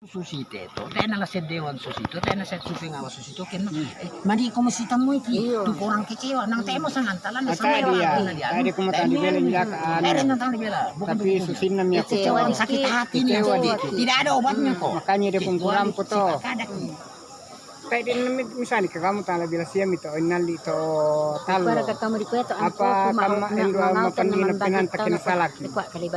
Susite to, tena la sedewan susito, tena sa supingawa susito, ken madi ko masita mo iti, tu orang kecewa, nang temo sa nantalan na sa Tadi ko matali bela nilakaan. Tapi susin na miya ko. Kecewa, sakit hati niya. Tidak ada obatnya kok. Makanya dia pengkuram ko to. Pwede na misalnya kamu tala bila siya mito inali to talo. Apa kamu endua mapandina pinantakin salaki. Tapi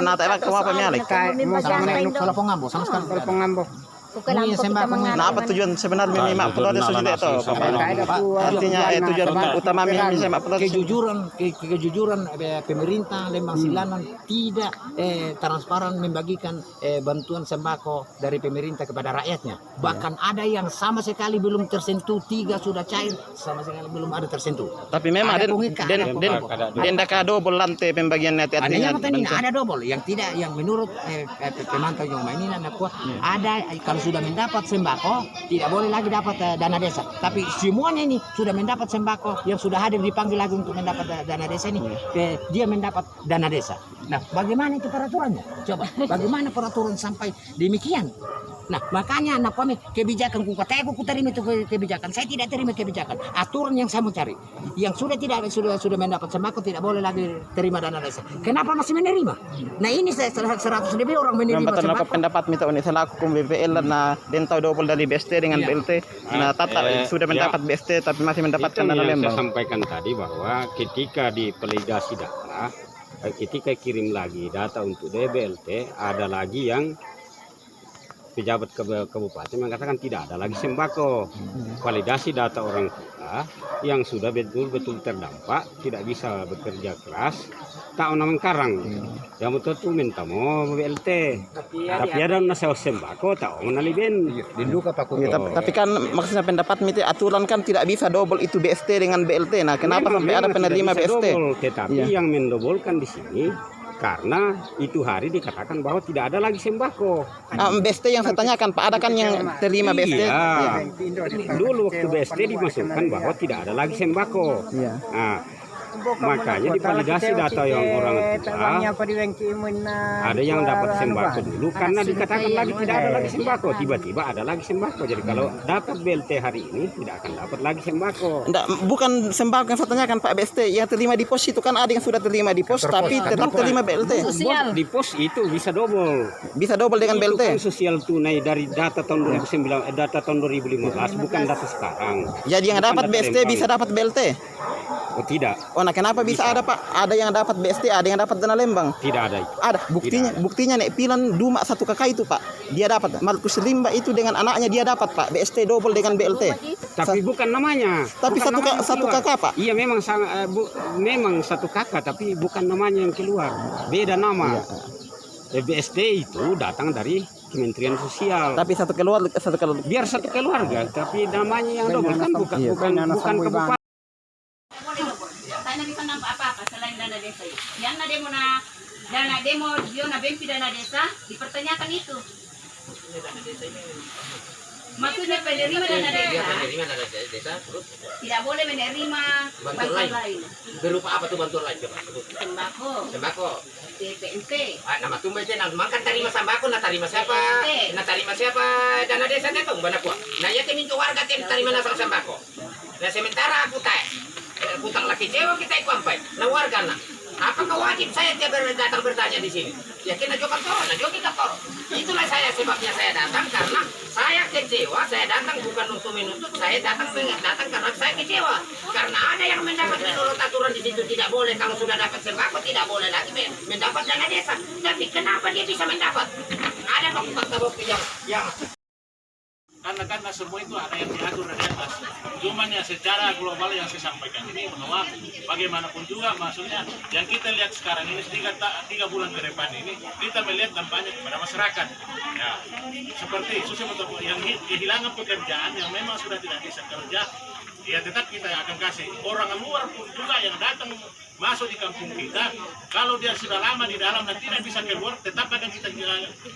nata emang kamu apa mialik? Kalau pengambo, sama sekali. Kalau pengambo. Nah, apa tujuan sebenarnya minimal upload sosial itu? Artinya tujuan utama minimal upload kejujuran pemerintah Lembang Silangan tidak transparan membagikan bantuan sembako dari pemerintah kepada rakyatnya. Bahkan ada yang sama sekali belum tersentuh, 3 sudah cair, sama sekali belum ada tersentuh. Tapi memang ada double lantai pembagiannya artinya. Ada double yang tidak, yang menurut pemantau yang mainan ada kalau sudah mendapat sembako tidak boleh lagi dapat dana desa. Tapi semuanya ini sudah mendapat sembako, yang sudah hadir dipanggil lagi untuk mendapat dana desa ini, dia mendapat dana desa. Nah, bagaimana itu peraturannya? Coba, bagaimana peraturan sampai demikian? Nah, makanya anak kami kebijakan ku terima itu kebijakan. Saya tidak terima kebijakan. Aturan yang saya mau cari. Yang sudah mendapat sembako tidak boleh lagi terima dana desa. Kenapa masih menerima? Nah, ini 100 lebih orang menerima sembako. Pendapat minta ini selaku BPL na dentau double dari BST dengan BLT. Nah, sudah mendapat BST tapi masih mendapatkan dana Lembang. Saya sampaikan tadi bahwa ketika di validasi data, ketika kirim lagi data untuk DBLT, ada lagi yang pejabat kabupaten mengatakan tidak ada lagi sembako. Validasi data orang tua yang sudah betul-betul terdampak, tidak bisa bekerja keras, tak onang karang. Yang betul tuh minta mau BLT. Tapi ada nasi sembako tak onaliben. Tapi kan maksudnya pendapat itu aturan kan tidak bisa double itu BST dengan BLT. Nah, kenapa sampai ada penerima BST? Tetapi yang mendobolkan di sini karena itu hari dikatakan bahwa tidak ada lagi sembako. BST yang saya tanyakan Pak, ada kan yang terima BST? Iya. Dulu waktu BST dimasukkan bahwa tidak ada lagi sembako. Iya. Nah, makanya divalidasi data yang orang tua, ada yang dapat sembako dulu karena dikatakan lagi tidak ada lagi sembako, tiba-tiba ada lagi sembako. Jadi kalau dapat BLT hari ini tidak akan dapat lagi sembako. Enggak, bukan sembako yang saya tanyakan Pak, BST yang terima di pos itu kan ada yang sudah terima di pos tapi tetap terima BLT. Di pos itu bisa double. Bisa double dengan itu BLT. kan sosial tunai dari data tahun 2009, data tahun 2015, bukan data sekarang. Jadi yang Bukan dapat data BST Lembang. bisa dapat BLT? Oh tidak. Oh, nah kenapa bisa ada Pak? Ada yang dapat BST, ada yang dapat dana Lembang. Tidak ada. Ada buktinya Nek Pilan Duma 1 kakak itu Pak, dia dapat. Markus Limba itu dengan anaknya dia dapat Pak, BST double dengan BLT. Tapi bukan namanya. Tapi Bukan satu namanya kakak Pak. Iya memang memang satu kakak tapi bukan namanya yang keluar. Beda nama. BST itu datang dari Kementerian Sosial. Tapi satu keluarga. Biar satu keluarga, tapi namanya yang double kan bukan kabupaten. Sana bisa nampak apa-apa selain dana desa itu. Yang dana demo dia bempi dana desa dipertanyakan itu. Maksudnya penerima dana desa tidak boleh menerima bantuan lain. Berupa apa tuh bantuan lain coba? Sembako. PNT. Nama tumba itu nama kan terima sembako, terima siapa? Terima siapa dana desa itu mana kuat? Nah ya minta warga terima nasa sembako. Nah sementara aku utang laki cewek kita ikut sampai. Nah warga nah, apakah wajib saya tiap datang bertanya di sini? Ya kita juga toro, nah juga kita toro. Itulah sebabnya saya datang karena saya kecewa. Saya datang bukan untuk menuntut, saya datang karena saya kecewa. Karena ada yang mendapat menurut aturan di situ tidak boleh. Kalau sudah dapat sembako tidak boleh lagi mendapat dana desa. Tapi kenapa dia bisa mendapat? Ada fakta bukti yang karena semua itu ada yang diatur dari atas. Cuman ya secara global yang saya sampaikan ini bahwa bagaimanapun juga maksudnya yang kita lihat sekarang ini 3 bulan ke depan ini kita melihat dampaknya kepada masyarakat. Ya, seperti yang kehilangan pekerjaan yang memang sudah tidak bisa kerja, ya tetap kita akan kasih. Orang luar pun juga yang datang masuk di kampung kita, kalau dia sudah lama di dalam dan tidak bisa keluar, tetap akan kita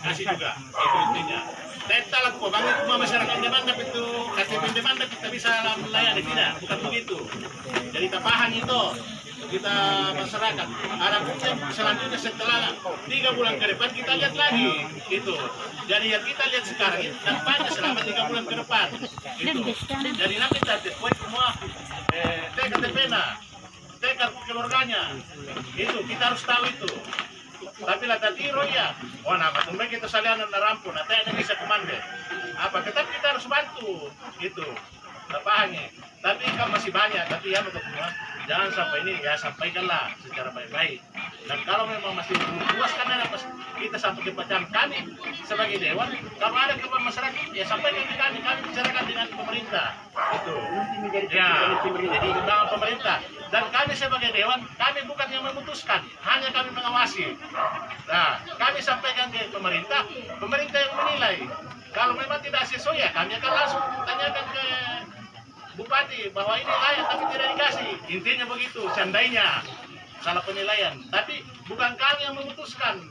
kasih juga. Itu intinya. Tetap lakukan banget rumah masyarakat demanda itu KTP demanda kita bisa melayani, tidak, bukan begitu. Jadi kita paham itu. kita masyarakat. Adapun selanjutnya setelah 3 bulan ke depan kita lihat lagi gitu. Jadi yang kita lihat sekarang ini dampaknya selama 3 bulan ke depan gitu. Jadi nanti kita semua TKTP keluarganya itu kita harus tahu itu. Tapi lah tadi ya, wah nama tumben kita salianan rampun, nanti ada bisa komande. Apa tetap kita harus bantu gitu. Pahami. Tapi kan masih banyak, tapi ya untuk semua jangan sampai ini ya sampaikanlah secara baik-baik. Dan kalau memang masih luas kan ada kita sampai ke macam kami sebagai dewan, kalau ada keluhan masyarakat ya sampaikan ke kami bicarakan dengan pemerintah. Itu. Ya, jadi dengan pemerintah. Dan kami sebagai dewan, kami bukan yang memutuskan, hanya kami mengawasi. Nah, kami sampaikan ke pemerintah, pemerintah yang menilai. Kalau memang tidak sesuai ya kami akan langsung tanyakan ke Bupati bahwa ini layak tapi tidak dikasih. Intinya begitu, seandainya salah penilaian. Tapi bukan kami yang memutuskan.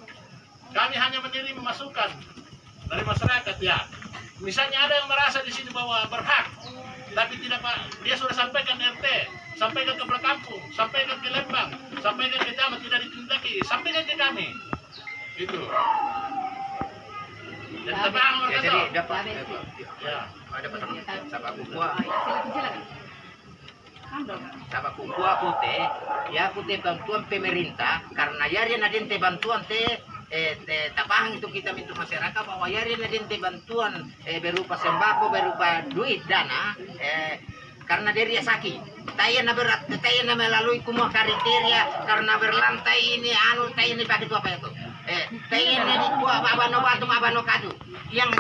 Kami hanya menerima masukan dari masyarakat ya. Misalnya ada yang merasa di sini bahwa berhak, tapi tidak Pak, dia sudah sampaikan RT, sampaikan ke Kampung, sampaikan ke Lembang, sampaikan ke Camat tidak ditindaki, sampaikan ke kami. Itu. Dan jadi dapat ya. ada pesan sabak kumpua pute ya pute bantuan pemerintah karena yari nadente bantuan tapang itu kita minta masyarakat bahwa yari nadente bantuan berupa sembako berupa duit dana karena dia sakit tayana berat tayana melalui semua kriteria karena berlantai ini tayana pakai itu apa itu tayana di abano batu abano kadu yang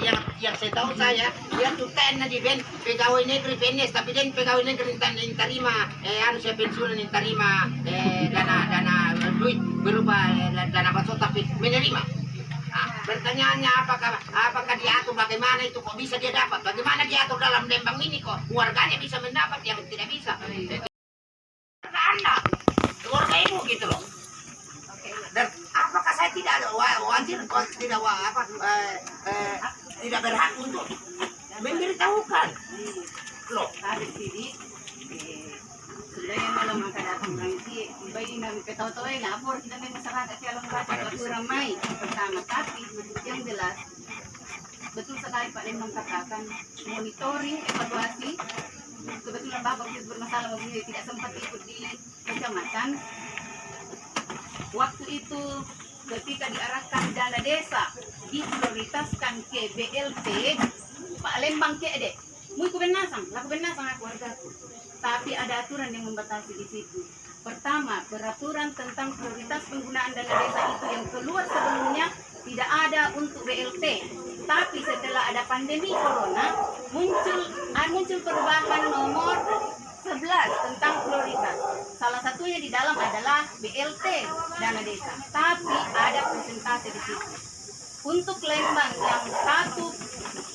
saya tahu saya dia tuh tayana di ben pegawai negeri PNS tapi dia pegawai negeri yang terima saya pensiunan yang terima dana duit berupa dana bansos tapi menerima. Nah, pertanyaannya apakah diatur bagaimana itu kok bisa dia dapat? Bagaimana diatur dalam Lembang ini kok keluarganya bisa mendapat yang tidak bisa? Anda, keluarga ibu gitu loh. Dan apakah saya tidak ada wajib tidak tidak berhak untuk memberitahukan loh? Sebenarnya malam akan datang nanti bayi namin ketawa-tawa lapor kita may masyarakat siya lang baca kurang may pertama tapi yang jelas betul sekali Pak Lembang katakan monitoring evaluasi kebetulan Bapak bermasalah mobilnya tidak sempat ikut di kecamatan waktu itu ketika diarahkan dana desa diprioritaskan ke BLT Pak Lembang ke dek muy kebenasan aku wargaku. Tapi ada aturan yang membatasi di situ. Pertama, peraturan tentang prioritas penggunaan dana desa itu yang keluar sebelumnya tidak ada untuk BLT. Tapi setelah ada pandemi corona, muncul perubahan nomor 11 tentang prioritas. Salah satunya di dalam adalah BLT dana desa. Tapi ada persentase di situ. Untuk Lembang yang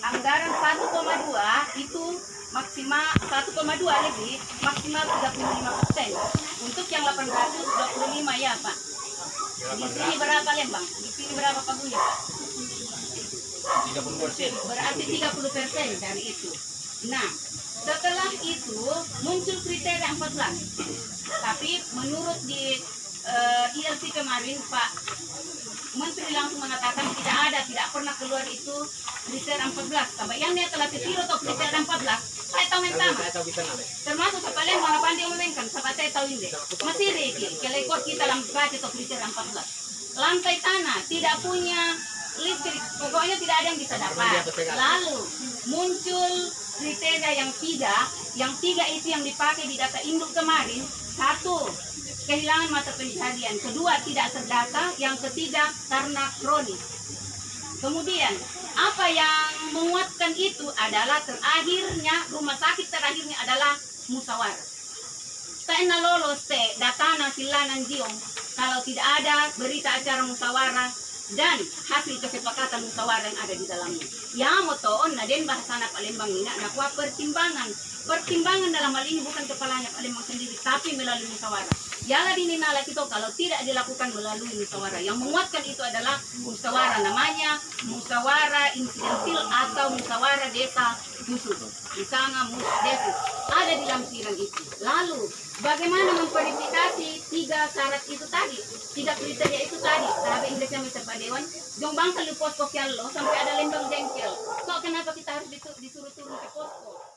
anggaran 1,2 itu maksimal 1,2 lebih maksimal 35%. Untuk yang 825 ya Pak. Di sini berapa Lembang? Di sini berapa pagunya Pak? 30%. Berarti 30% dari itu. Nah, setelah itu muncul kriteria 14. Tapi menurut di ILC kemarin Pak Menteri langsung mengatakan tidak pernah keluar itu kriteria 14. Sampai yang dia telah ketiru atau kriteria 14. Saya tahu yang sama. Termasuk Pak Lembang apa dia umumkan. Sampai saya tahu ini. Masih reki. Kelekor kita lambat atau kriteria 14. Lantai tanah tidak punya listrik. Pokoknya tidak ada yang bisa dapat. Lalu muncul kriteria yang 3. Yang 3 itu yang dipakai di data induk kemarin. 1. Kehilangan mata pencaharian. Kedua, tidak terdata. Yang ketiga, karena kronis. Kemudian, apa yang menguatkan itu adalah terakhirnya, rumah sakit terakhirnya adalah musyawarah. Saya lolos datana silanan jiong. Kalau tidak ada berita acara musyawarah dan hasil kesepakatan musyawarah yang ada di dalamnya. Ya motoon na din bahasana Pak Lembang ini nakwa pertimbangan. Pertimbangan dalam hal ini bukan kepalanya Pak Lembang sendiri, tapi melalui musyawarah. Yala dininala itu kalau tidak dilakukan melalui musyawarah. Yang menguatkan itu adalah musyawarah namanya, musyawarah insidentil atau musyawarah desa khusus. Misalnya musdesus ada di dalam sidang itu. Lalu bagaimana memverifikasi tiga syarat itu tadi, tiga kriteria itu tadi. Sahabat Inggrisnya Pak Dewan, jong bangsa lu posko lo sampai ada lembang jengkel. So kenapa kita harus disuruh turun ke posko?